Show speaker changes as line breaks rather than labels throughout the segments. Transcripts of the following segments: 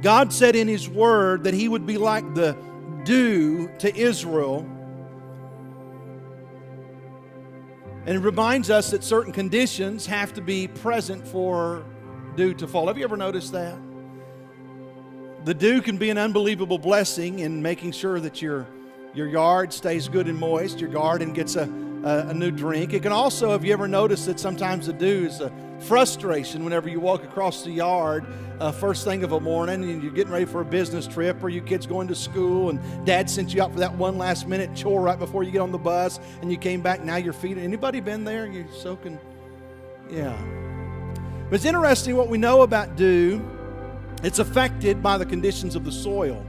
God said in His Word that He would be like the dew to Israel. And it reminds us that certain conditions have to be present for dew to fall. Have you ever noticed that? The dew can be an unbelievable blessing in making sure that your yard stays good and moist, your garden gets a new drink. It can also, have you ever noticed that sometimes the dew is a frustration whenever you walk across the yard first thing of a morning and you're getting ready for a business trip, or your kids going to school and Dad sent you out for that one last minute chore right before you get on the bus, and you came back, now your feet. Anybody been there? You're soaking? Yeah. But it's interesting what we know about dew. It's affected by the conditions of the soil.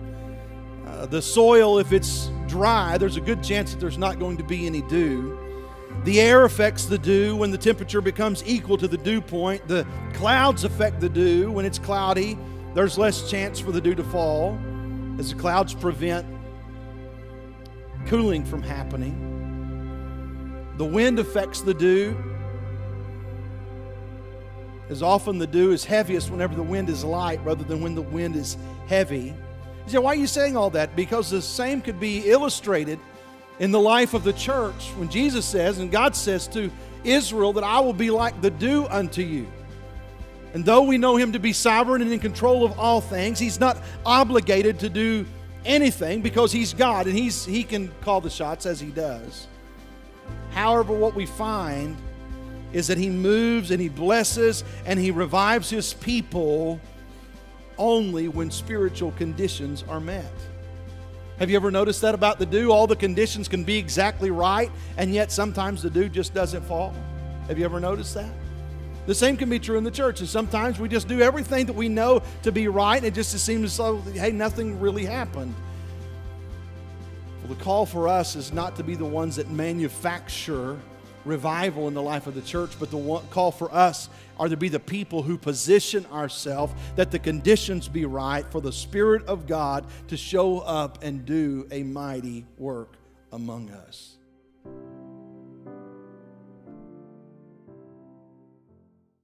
The soil, if it's dry, there's a good chance that there's not going to be any dew. The air affects the dew when the temperature becomes equal to the dew point. The clouds affect the dew. When it's cloudy, there's less chance for the dew to fall, as the clouds prevent cooling from happening. The wind affects the dew, as often the dew is heaviest whenever the wind is light rather than when the wind is heavy. You say, why are you saying all that? Because the same could be illustrated in the life of the church when Jesus says, and God says to Israel, that I will be like the dew unto you. And though we know Him to be sovereign and in control of all things, He's not obligated to do anything because He's God and He can call the shots as He does. However, what we find is that He moves and He blesses and He revives His people only when spiritual conditions are met. Have you ever noticed that about the dew? All the conditions can be exactly right, and yet sometimes the dew just doesn't fall. Have you ever noticed that? The same can be true in the church, and sometimes we just do everything that we know to be right, and it just seems as though, hey, nothing really happened. Well, the call for us is not to be the ones that manufacture revival in the life of the church, but the call for us are to be the people who position ourselves that the conditions be right for the Spirit of God to show up and do a mighty work among us.